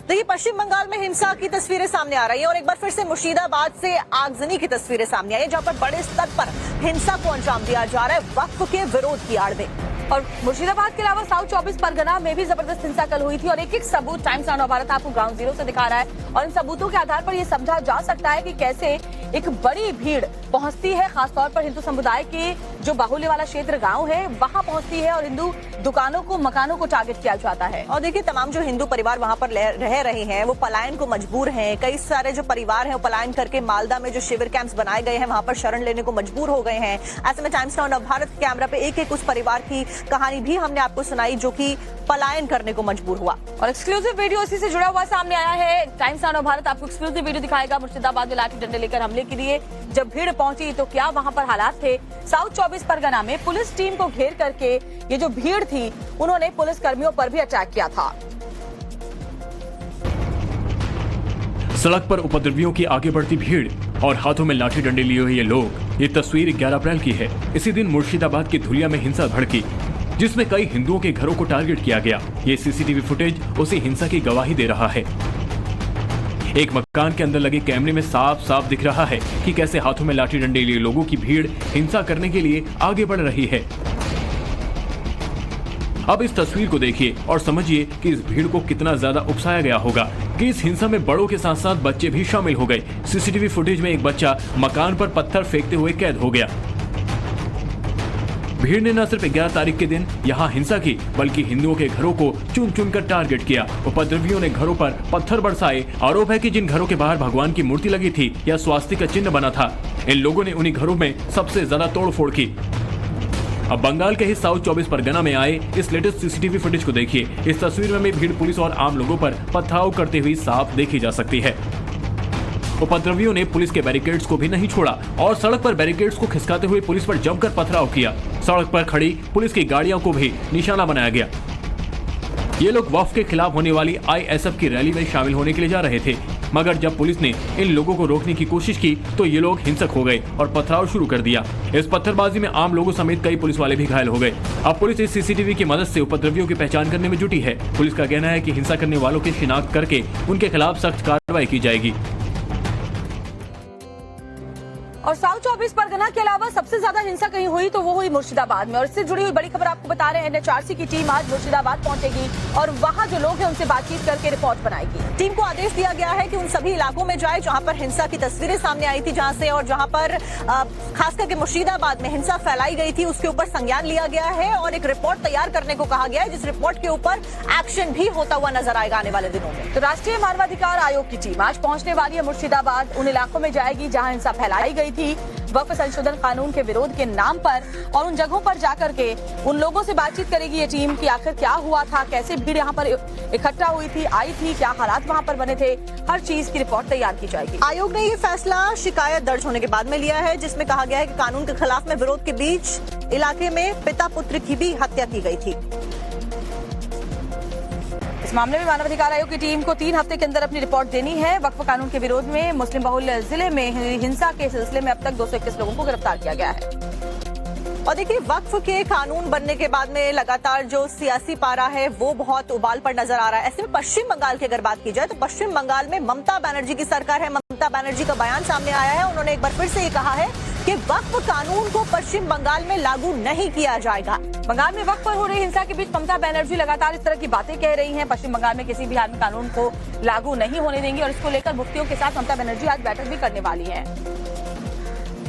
देखिए, पश्चिम बंगाल में हिंसा की तस्वीरें सामने आ रही हैं और एक बार फिर से मुर्शिदाबाद से आगजनी की तस्वीरें सामने आई है, जहां पर बड़े स्तर पर हिंसा को अंजाम दिया जा रहा है वक्फ के विरोध की आड़ में। और मुर्शिदाबाद के अलावा साउथ 24 परगना में भी जबरदस्त हिंसा कल हुई थी और एक सबूत टाइम्स ऑफ भारत आपको ग्राउंड जीरो से दिखा रहा है और इन सबूतों के आधार पर यह समझा जा सकता है कि कैसे एक बड़ी भीड़ पहुंचती है, खासतौर पर हिंदू समुदाय के जो बाहुल्य वाला क्षेत्र गांव है वहां पहुंचती है और हिंदू दुकानों को, मकानों को टारगेट किया जाता है। और देखिए, तमाम जो हिंदू परिवार वहां पर रह रहे हैं वो पलायन को मजबूर हैं। कई सारे जो परिवार हैं वो पलायन करके मालदा में जो शिविर कैंप्स बनाए गए हैं वहां पर शरण लेने को मजबूर हो गए हैं। ऐसे में टाइम्स ऑफ भारत कैमरा पे एक उस परिवार की कहानी भी हमने आपको सुनाई जो कि पलायन करने को मजबूर हुआ। और एक्सक्लूसिव वीडियो इसी से जुड़ा हुआ सामने आया है। टाइम्स ऑफ भारत आपको एक्सक्लूसिव वीडियो दिखाएगा मुर्शिदाबाद में लाठी डंडे लेकर हमले के लिए जब भीड़ पहुंची तो क्या वहां पर हालात थे। साउथ 24 परगना में पुलिस टीम को घेर करके ये जो भीड़ थी उन्होंने पुलिस कर्मियों पर भी अटैक किया था। सड़क पर उपद्रवियों की आगे बढ़ती भीड़ और हाथों में लाठी डंडे लिए हुए ये लोग। ये तस्वीर 11 अप्रैल की है। इसी दिन मुर्शिदाबाद की धुलिया में हिंसा भड़की जिसमें कई हिंदुओं के घरों को टारगेट किया गया। ये सीसीटीवी फुटेज उसी हिंसा की गवाही दे रहा है। एक मकान के अंदर लगे कैमरे में साफ साफ दिख रहा है कि कैसे हाथों में लाठी डंडे लिए लोगों की भीड़ हिंसा करने के लिए आगे बढ़ रही है। अब इस तस्वीर को देखिए और समझिए कि इस भीड़ को कितना ज्यादा उकसाया गया होगा कि इस हिंसा में बड़ों के साथ साथ बच्चे भी शामिल हो गए। सीसीटीवी फुटेज में एक बच्चा मकान पर पत्थर फेंकते हुए कैद हो गया। भीड़ ने न सिर्फ 11 तारीख के दिन यहाँ हिंसा की बल्कि हिंदुओं के घरों को चुन चुन कर टारगेट किया। उपद्रवियों ने घरों पर पत्थर बरसाए। आरोप है कि जिन घरों के बाहर भगवान की मूर्ति लगी थी या स्वास्तिक का चिन्ह बना था, इन लोगों ने उन्हीं घरों में सबसे ज्यादा तोड़फोड़ की। अब बंगाल के ही साउथ 24 परगना में आए इस लेटेस्ट सीसीटीवी फुटेज को देखिए। इस तस्वीर में भीड़ पुलिस और आम लोगों पर पथराव करते हुए साफ देखी जा सकती है। उपद्रवियों ने पुलिस के बैरिकेड्स को भी नहीं छोड़ा और सड़क पर बैरिकेड्स को खिसकाते हुए पुलिस पर जमकर पथराव किया। सड़क पर खड़ी पुलिस की गाड़ियों को भी निशाना बनाया गया। ये लोग वक्फ के खिलाफ होने वाली ISF की रैली में शामिल होने के लिए जा रहे थे, मगर जब पुलिस ने इन लोगों को रोकने की कोशिश की तो ये लोग हिंसक हो गए और पथराव शुरू कर दिया। इस पत्थरबाजी में आम लोगों समेत कई पुलिस वाले भी घायल हो गए। अब पुलिस इस सीसीटीवी की मदद से उपद्रवियों की पहचान करने में जुटी है। पुलिस का कहना है कि हिंसा करने वालों की शिनाख्त करके उनके खिलाफ सख्त कार्रवाई की जाएगी। और साउथ 24 परगना के अलावा सबसे ज्यादा हिंसा कहीं हुई तो वो हुई मुर्शिदाबाद में और इससे जुड़ी हुई बड़ी खबर आपको बता रहे हैं। NHRC की टीम आज मुर्शिदाबाद पहुंचेगी और वहां जो लोग हैं उनसे बातचीत करके रिपोर्ट बनाएगी। टीम को आदेश दिया गया है कि उन सभी इलाकों में जाए जहां पर हिंसा की तस्वीरें सामने आई थी, जहां से और जहां पर खास करके मुर्शिदाबाद में हिंसा फैलाई गई थी उसके ऊपर संज्ञान लिया गया है और एक रिपोर्ट तैयार करने को कहा गया है, जिस रिपोर्ट के ऊपर एक्शन भी होता हुआ नजर आएगा आने वाले दिनों में। तो राष्ट्रीय मानवाधिकार आयोग की टीम आज पहुंचने वाली है मुर्शिदाबाद। उन इलाकों में जाएगी जहां हिंसा फैलाई गई थी वक्फ संशोधन कानून के विरोध के नाम पर और उन जगहों पर जाकर के उन लोगों से बातचीत करेगी ये टीम कि आखिर क्या हुआ था, कैसे भीड़ यहाँ पर इकट्ठा हुई थी, आई थी, क्या हालात वहाँ पर बने थे, हर चीज की रिपोर्ट तैयार की जाएगी। आयोग ने ये फैसला शिकायत दर्ज होने के बाद में लिया है, जिसमें कहा गया है कि कानून के खिलाफ में विरोध के बीच इलाके में पिता पुत्र की भी हत्या की गई थी। इस मामले में मानवाधिकार आयोग की टीम को 3 हफ्ते के अंदर अपनी रिपोर्ट देनी है। वक्फ कानून के विरोध में मुस्लिम बहुल जिले में हिंसा के सिलसिले में अब तक 221 लोगों को गिरफ्तार किया गया है। और देखिए, वक्फ के कानून बनने के बाद में लगातार जो सियासी पारा है वो बहुत उबाल पर नजर आ रहा है। ऐसे में पश्चिम बंगाल की अगर बात की जाए तो पश्चिम बंगाल में ममता बनर्जी की सरकार है। ममता बनर्जी का बयान सामने आया है। उन्होंने एक बार फिर से ये कहा है कि वक्फ कानून को पश्चिम बंगाल में लागू नहीं किया जाएगा। बंगाल में वक्फ पर हो रही हिंसा के बीच ममता बनर्जी लगातार इस तरह की बातें कह रही हैं। पश्चिम बंगाल में किसी भी हाल में कानून को लागू नहीं होने देंगी और इसको लेकर मुफ्तियों के साथ ममता बनर्जी आज बैठक भी करने वाली है।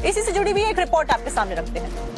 इसी से जुड़ी हुई एक रिपोर्ट आपके सामने रखते हैं।